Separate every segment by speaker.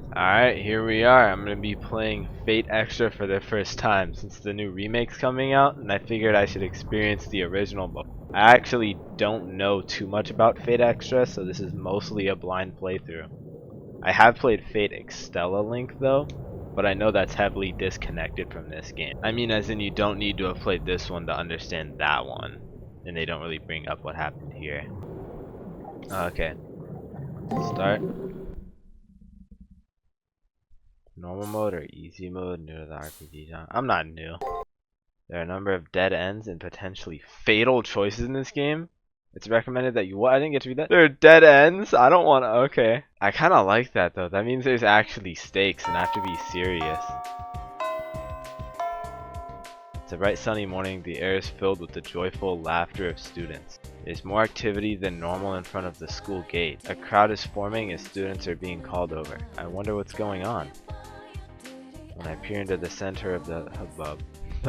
Speaker 1: Alright, here we are. I'm gonna be playing Fate Extra for the first time since the new remake's coming out, and I figured I should experience the original book. I actually don't know too much about Fate Extra, so this is mostly a blind playthrough. I have played Fate Extella Link though, but I know that's heavily disconnected from this game. I mean, as in you don't need to have played this one to understand that one, and they don't really bring up what happened here. Okay, start. Normal mode or easy mode, new to the RPG genre. I'm not new. There are a number of dead ends and potentially fatal choices in this game. It's recommended that you what? I didn't get to read that. There are dead ends? I don't want to. Okay. I kind of like that though. That means there's actually stakes and I have to be serious. It's a bright sunny morning. The air is filled with the joyful laughter of students. There's more activity than normal in front of the school gate. A crowd is forming as students are being called over. I wonder what's going on. When I peer into the center of the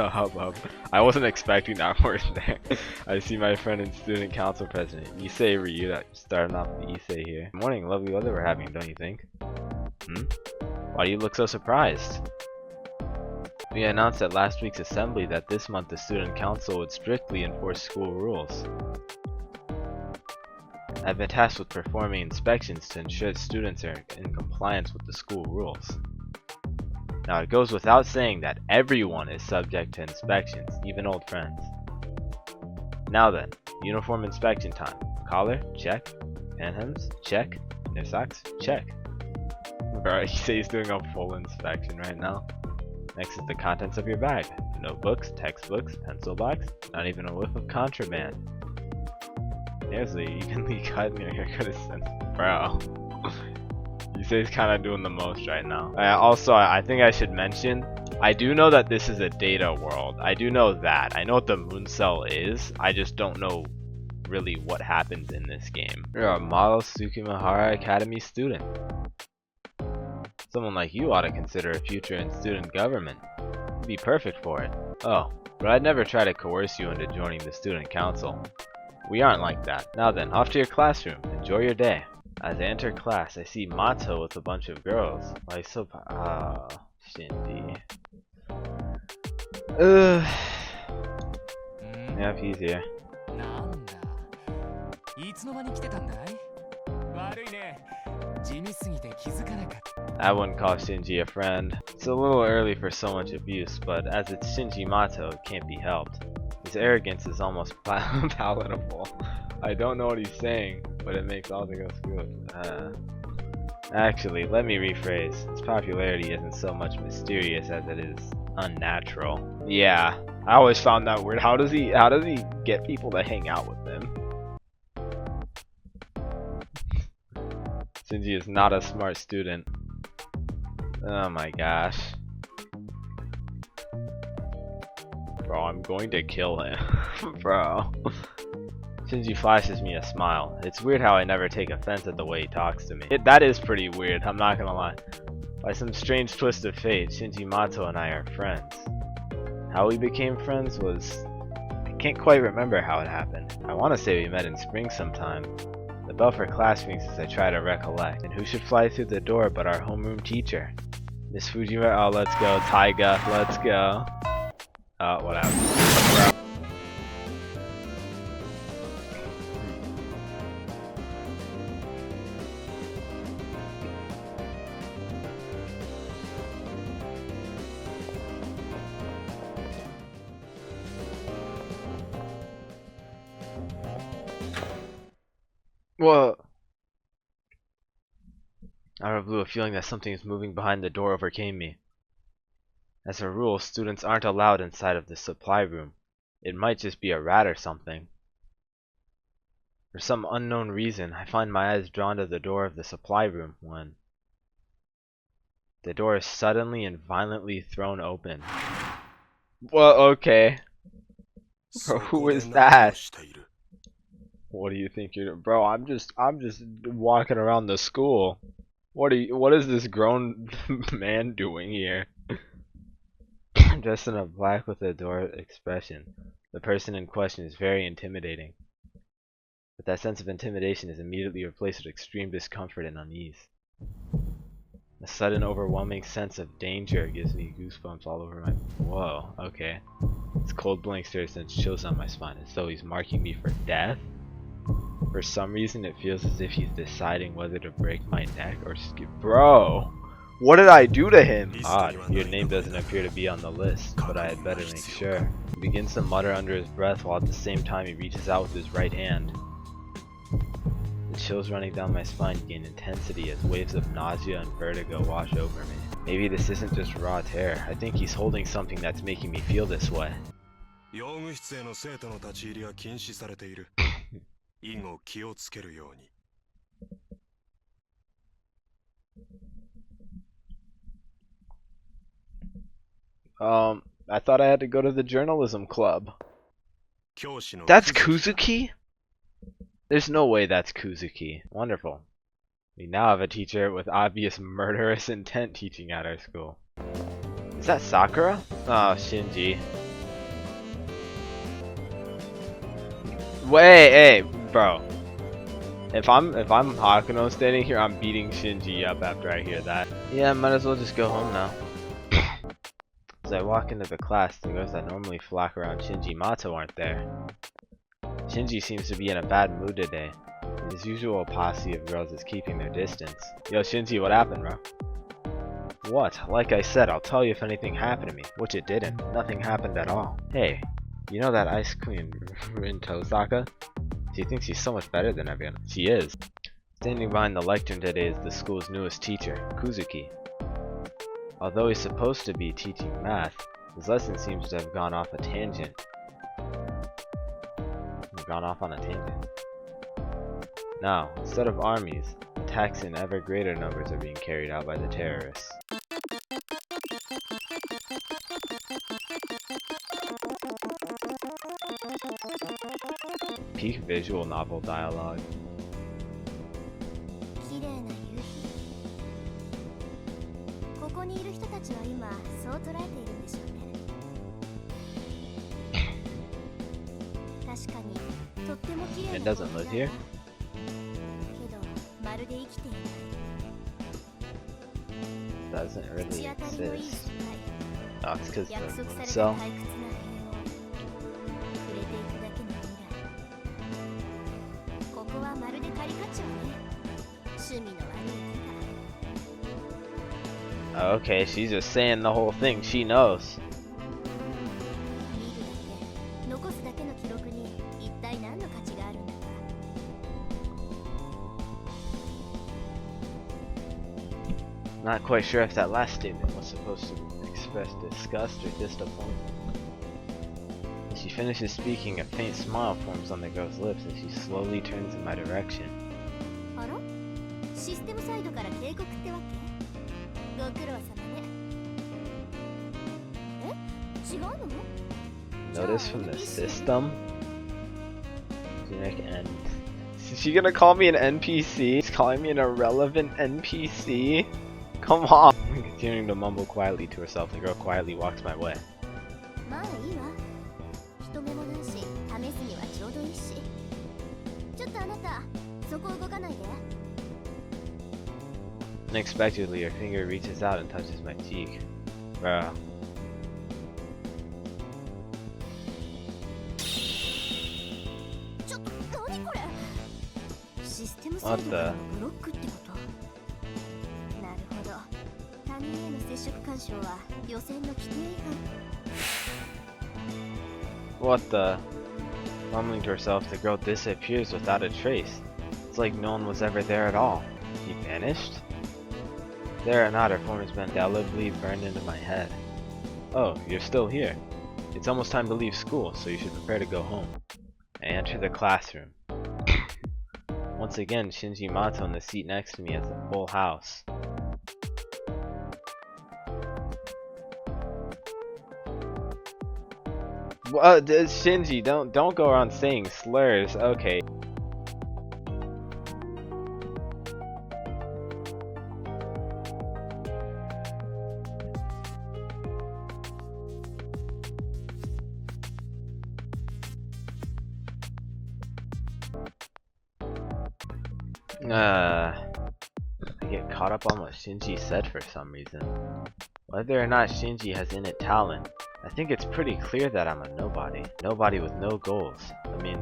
Speaker 1: hubbub, I wasn't expecting that word there. I see my friend and student council president, Issei Ryuta, starting off the Issei here. Good morning, lovely weather we're having, don't you think? Why do you look so surprised? We announced at last week's assembly that this month the student council would strictly enforce school rules. I've been tasked with performing inspections to ensure that students are in compliance with the school rules. Now it goes without saying that everyone is subject to inspections, even old friends. Now then, uniform inspection time. Collar? Check. Panhems? Check. Inner socks? Check. Bro, you say he's doing a full inspection right now. Next is the contents of your bag. Notebooks, textbooks, pencil box, not even a whiff of contraband. Seriously, evenly cut and your haircut is sensitive. Bro. He's kind of doing the most right now. Also, I think I should mention, I do know that this is a data world. I do know that. I know what the moon cell is. I just don't know really what happens in this game. You're a model Tsukimahara Academy student. Someone like you ought to consider a future in student government. You'd be perfect for it. Oh, but I'd never try to coerce you into joining the student council. We aren't like that. Now then, off to your classroom. Enjoy your day. As I enter class, I see Mato with a bunch of girls. Like so Shinji. Yep, he's here. I wouldn't call Shinji a friend. It's a little early for so much abuse, but as it's Shinji Mato, it can't be helped. His arrogance is almost palatable. I don't know what he's saying, but it makes all the girls feel Actually, let me rephrase. His popularity isn't so much mysterious as it is unnatural. Yeah, I always found that weird. How does he get people to hang out with him? Shinji is not a smart student. Oh my gosh. Bro, I'm going to kill him. Bro. Shinji flashes me a smile. It's weird how I never take offense at the way he talks to me. That is pretty weird, I'm not gonna lie. By some strange twist of fate, Shinji Mato and I are friends. How we became friends was... I can't quite remember how it happened. I want to say we met in spring sometime. The bell for class rings as I try to recollect. And who should fly through the door but our homeroom teacher? Miss Fujimura, oh let's go. Taiga, let's go. Oh, what happened? Whoa! Out of blue, a feeling that something is moving behind the door overcame me. As a rule, students aren't allowed inside of the supply room. It might just be a rat or something. For some unknown reason, I find my eyes drawn to the door of the supply room when the door is suddenly and violently thrown open. Well, okay. Bro, who is that? What do you think you're, bro? I'm just walking around the school. What is this grown man doing here? Dressed in a black with a adored expression. The person in question is very intimidating. But that sense of intimidation is immediately replaced with extreme discomfort and unease. A sudden overwhelming sense of danger gives me goosebumps all over my... Whoa, okay. His cold blink stare sends chills on my spine as though he's marking me for death. For some reason it feels as if he's deciding whether to break my neck or skip. Bro! What did I do to him? Odd, your name doesn't appear to be on the list, but I had better make sure. He begins to mutter under his breath while at the same time he reaches out with his right hand. The chills running down my spine gain intensity as waves of nausea and vertigo wash over me. Maybe this isn't just raw terror. I think he's holding something that's making me feel this way. I thought I had to go to the journalism club. That's Kuzuki? There's no way that's Kuzuki. Wonderful. We now have a teacher with obvious murderous intent teaching at our school. Is that Sakura? Oh, Shinji. Wait, hey, bro. If I'm Hakuno standing here, I'm beating Shinji up after I hear that. Yeah, I might as well just go home now. As I walk into the class, the girls that normally flock around Shinji Mato aren't there. Shinji seems to be in a bad mood today. His usual posse of girls is keeping their distance. Yo, Shinji, what happened, bro? What? Like I said, I'll tell you if anything happened to me. Which it didn't. Nothing happened at all. Hey, you know that ice queen, Rintosaka? She thinks she's so much better than everyone. She is. Standing behind the lectern today is the school's newest teacher, Kuzuki. Although he's supposed to be teaching math, his lesson seems to have gone off a tangent. Now, instead of armies, attacks in ever greater numbers are being carried out by the terrorists. Peak visual novel dialogue. It doesn't live here? Doesn't really exist. Oh, it's because of the cell. Okay, she's just saying the whole thing. She knows. Not quite sure if that last statement was supposed to express disgust or disappointment. As she finishes speaking, a faint smile forms on the girl's lips as she slowly turns in my direction. Notice from the system? Generic N. Is she gonna call me an NPC? She's calling me an irrelevant NPC? Come on! Continuing to mumble quietly to herself, the girl quietly walks my way. Unexpectedly, her finger reaches out and touches my cheek. Bro. What the? What the? Mumbling to herself, the girl disappears without a trace. It's like no one was ever there at all. She vanished? There or not, her form has been indelibly burned into my head. Oh, you're still here. It's almost time to leave school, so you should prepare to go home. I enter the classroom. Once again, Shinji Mato in the seat next to me has a full house. Shinji, don't go around saying slurs. Okay. I get caught up on what Shinji said for some reason. Whether or not Shinji has innate talent, I think it's pretty clear that I'm a nobody. Nobody with no goals. I mean,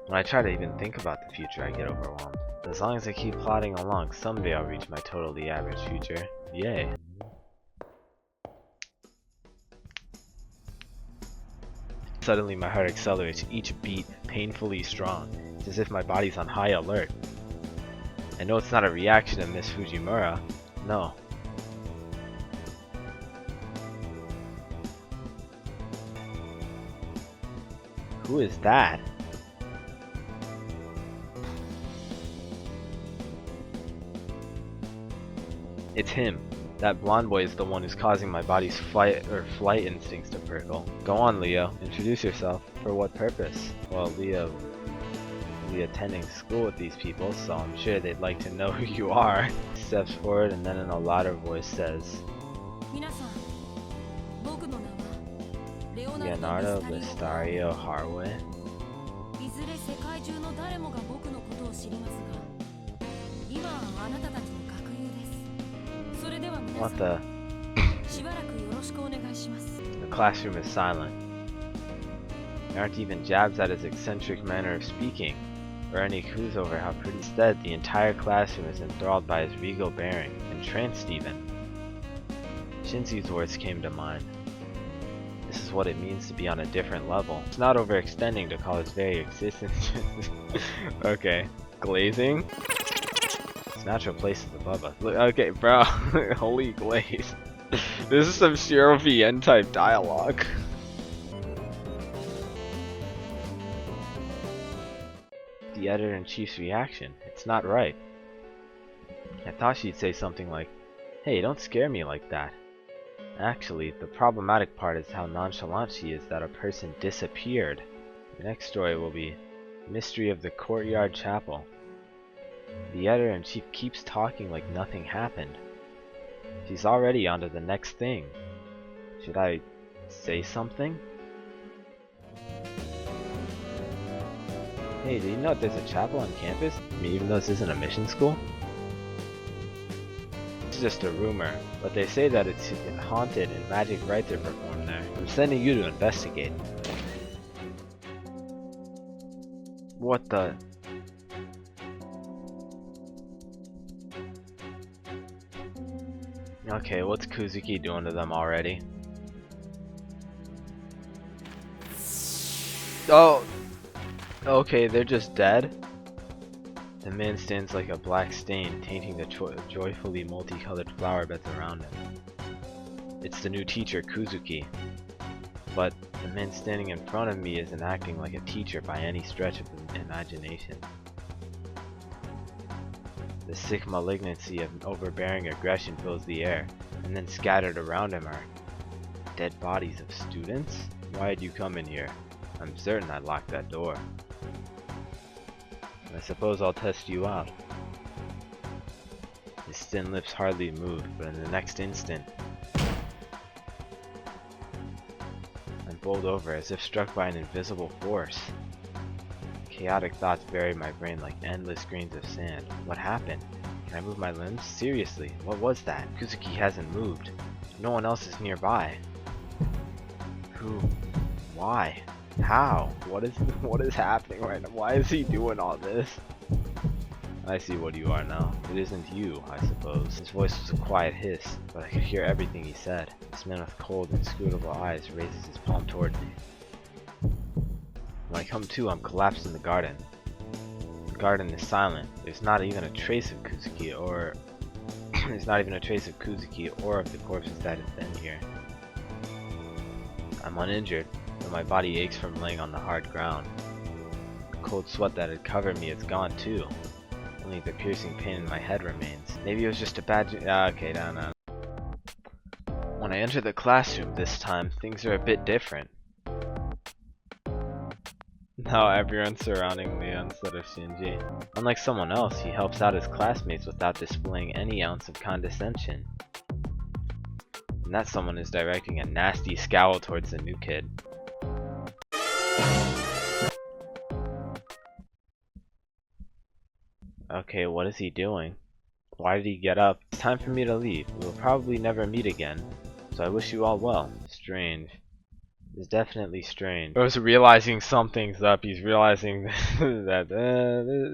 Speaker 1: when I try to even think about the future, I get overwhelmed. But as long as I keep plodding along, someday I'll reach my totally average future. Yay. Suddenly my heart accelerates, each beat painfully strong. It's as if my body's on high alert. I know it's not a reaction to Miss Fujimura. No. Who is that? It's him. That blonde boy is the one who's causing my body's flight instincts to prickle. Go on, Leo. Introduce yourself. For what purpose? Well, Leo will be attending school with these people, so I'm sure they'd like to know who you are. He steps forward and then in a louder voice says, Leonardo Listario Harwe? What the? The classroom is silent. There aren't even jabs at his eccentric manner of speaking, or any clues over how pretty. Instead, the entire classroom is enthralled by his regal bearing, entranced even. Shinji's words came to mind. This is what it means to be on a different level. It's not overextending to call his very existence. Okay. Glazing? Its natural place is above us. Look, okay, bro. Holy glaze. This is some Shiro VN type dialogue. The editor-in-chief's reaction. It's not right. I thought she'd say something like, hey, don't scare me like that. Actually, the problematic part is how nonchalant she is that a person disappeared. The next story will be Mystery of the Courtyard Chapel. The editor-in-chief keeps talking like nothing happened. She's already onto the next thing. Should I say something? Hey, do you know there's a chapel on campus? I mean, even though this isn't a mission school? It's just a rumor, but they say that it's haunted and magic rites are performed there. I'm sending you to investigate. What the? Okay, what's Kuzuki doing to them already? Oh! Okay, they're just dead? The man stands like a black stain, tainting the joyfully multicolored flower beds around him. It's the new teacher, Kuzuki. But the man standing in front of me isn't acting like a teacher by any stretch of the imagination. The sick malignancy of overbearing aggression fills the air, and then scattered around him are dead bodies of students? Why'd you come in here? I'm certain I locked that door. I suppose I'll test you out. His thin lips hardly moved, but in the next instant, I'm bowled over as if struck by an invisible force. Chaotic thoughts bury my brain like endless grains of sand. What happened? Can I move my limbs? Seriously, what was that? Kuzuki hasn't moved. No one else is nearby. Who? Why? How? What is happening right now? Why is he doing all this? I see what you are now. It isn't you, I suppose. His voice was a quiet hiss, but I could hear everything he said. This man with cold, inscrutable eyes raises his palm toward me. When I come to, I'm collapsed in the garden. The garden is silent. There's not even a trace of Kuzuki or of the corpses that have been here. I'm uninjured, but my body aches from laying on the hard ground. The cold sweat that had covered me is gone too. Only the piercing pain in my head remains. Maybe it was just a bad okay, no. When I enter the classroom this time, things are a bit different. Now everyone's surrounding Leo instead of Shinji. Unlike someone else, he helps out his classmates without displaying any ounce of condescension. And that someone is directing a nasty scowl towards the new kid. Okay, what is he doing? Why did he get up? It's time for me to leave. We'll probably never meet again, so I wish you all well. Strange. It's definitely strange. Bro's realizing something's up. He's realizing that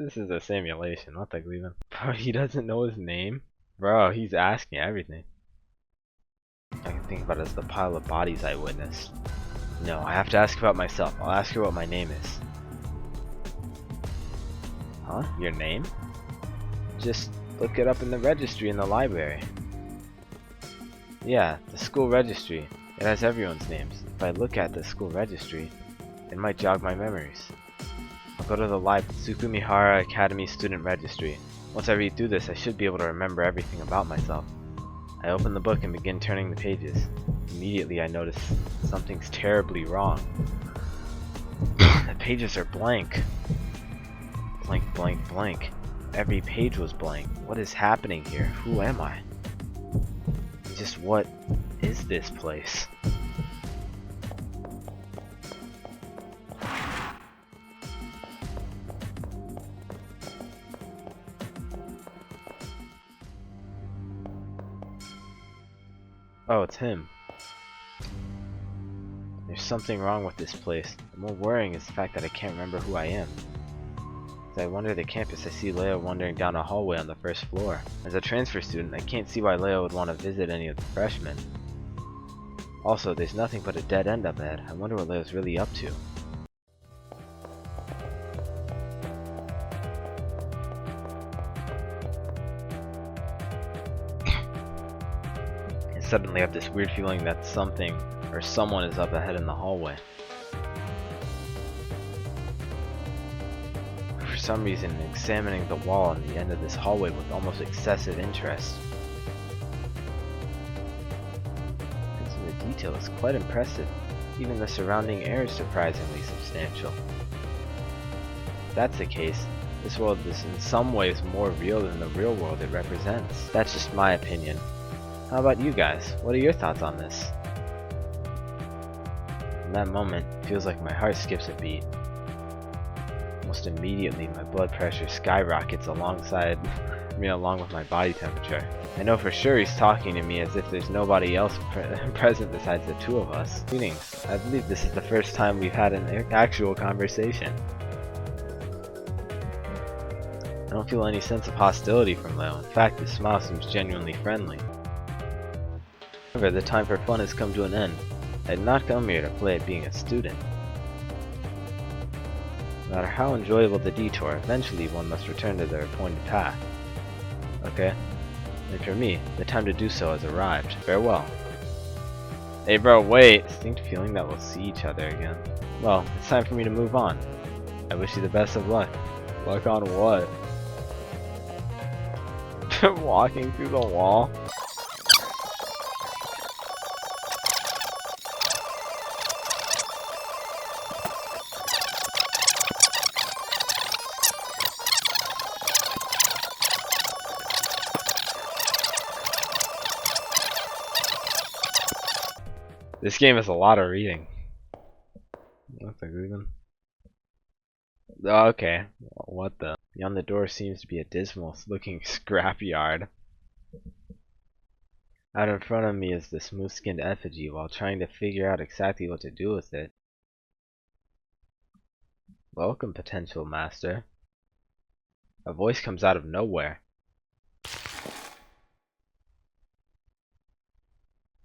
Speaker 1: this is a simulation. What the Cleveland? Bro, he doesn't know his name? Bro, he's asking everything. I can think about it as the pile of bodies I witnessed. No, I have to ask about myself. I'll ask her what my name is. Huh? Your name? Just look it up in the registry in the library. Yeah, the school registry. It has everyone's names. If I look at the school registry, it might jog my memories. I'll go to the Tsukimihara Academy Student Registry. Once I read through this, I should be able to remember everything about myself. I open the book and begin turning the pages. Immediately I notice something's terribly wrong. The pages are blank. Blank, blank, blank. Every page was blank. What is happening here? Who am I? Just what is this place? Oh, it's him. There's something wrong with this place. The more worrying is the fact that I can't remember who I am. As I wander the campus, I see Leo wandering down a hallway on the first floor. As a transfer student, I can't see why Leo would want to visit any of the freshmen. Also, there's nothing but a dead end up ahead. I wonder what Leo's really up to. Suddenly I have this weird feeling that something or someone is up ahead in the hallway. For some reason, examining the wall on the end of this hallway with almost excessive interest. The detail is quite impressive. Even the surrounding air is surprisingly substantial. If that's the case, this world is in some ways more real than the real world it represents. That's just my opinion. How about you guys? What are your thoughts on this? In that moment, it feels like my heart skips a beat. Almost immediately, my blood pressure skyrockets along with my body temperature. I know for sure he's talking to me as if there's nobody else present besides the two of us. Greetings. I believe this is the first time we've had an actual conversation. I don't feel any sense of hostility from Leo. In fact, his smile seems genuinely friendly. However, the time for fun has come to an end. I did not come here to play at being a student. No matter how enjoyable the detour, eventually one must return to their appointed path. Okay? And for me, the time to do so has arrived. Farewell. Hey bro, wait! Distinct feeling that we'll see each other again. Well, it's time for me to move on. I wish you the best of luck. Luck on what? Walking through the wall? This game is a lot of reading. Okay, what the? Beyond the door seems to be a dismal looking scrapyard. Out in front of me is the smooth-skinned effigy while trying to figure out exactly what to do with it. Welcome, potential master. A voice comes out of nowhere.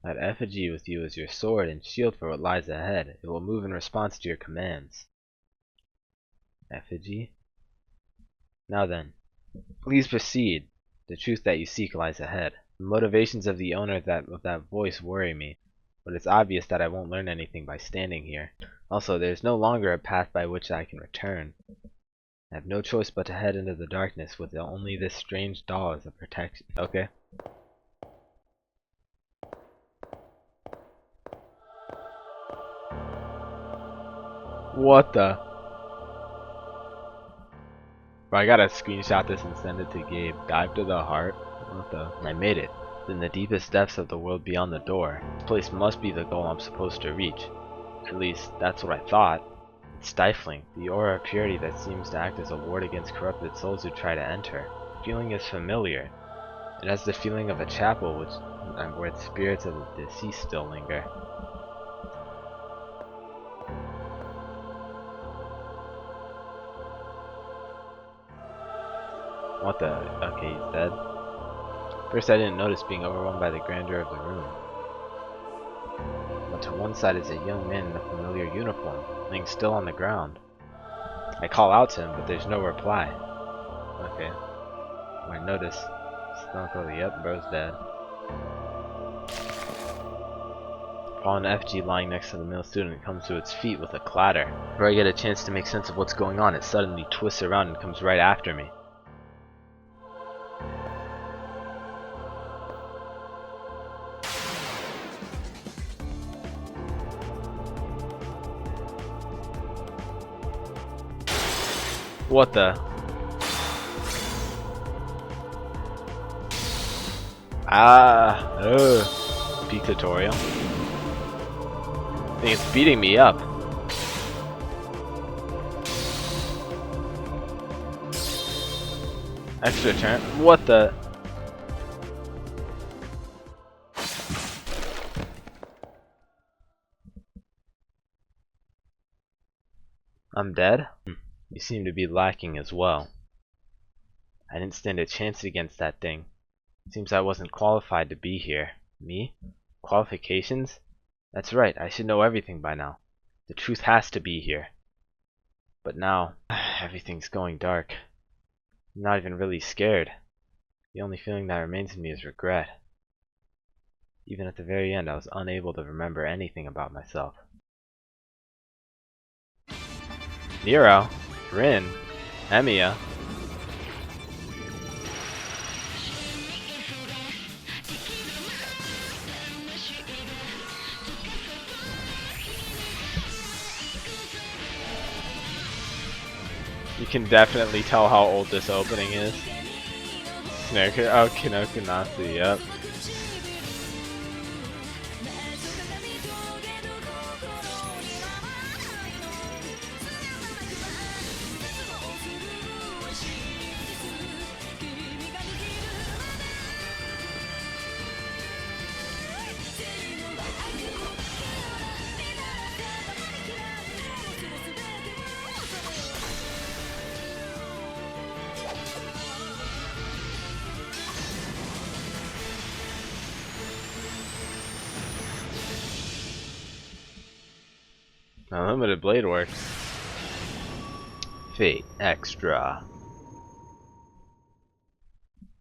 Speaker 1: That effigy with you is your sword and shield for what lies ahead. It will move in response to your commands. Effigy? Now then, please proceed. The truth that you seek lies ahead. The motivations of the owner of that voice worry me, but it's obvious that I won't learn anything by standing here. Also, there's no longer a path by which I can return. I have no choice but to head into the darkness with only this strange doll as a protection. Okay. What the? Bro, I gotta screenshot this and send it to Gabe. Dive to the heart? What the? I made it. In the deepest depths of the world beyond the door. This place must be the goal I'm supposed to reach. At least, that's what I thought. It's stifling. The aura of purity that seems to act as a ward against corrupted souls who try to enter. The feeling is familiar. It has the feeling of a chapel where the spirits of the deceased still linger. What the? Okay, he's dead. First I didn't notice being overwhelmed by the grandeur of the room. But to one side is a young man in a familiar uniform, laying still on the ground. I call out to him, but there's no reply. Okay. When I notice, Stunko, yep, bro's dead. Fallen FG lying next to the male student comes to its feet with a clatter. Before I get a chance to make sense of what's going on, it suddenly twists around and comes right after me. What the? Peak tutorial. I think it's beating me up. Extra turn. What the? I'm dead? You seem to be lacking as well. I didn't stand a chance against that thing. Seems I wasn't qualified to be here. Me? Qualifications? That's right, I should know everything by now. The truth has to be here. But now, everything's going dark. I'm not even really scared. The only feeling that remains in me is regret. Even at the very end, I was unable to remember anything about myself. Nero, Rin, Emiya. You can definitely tell how old this opening is. Oh, Kinokunatsu, yep. Unlimited blade works. Fate Extra.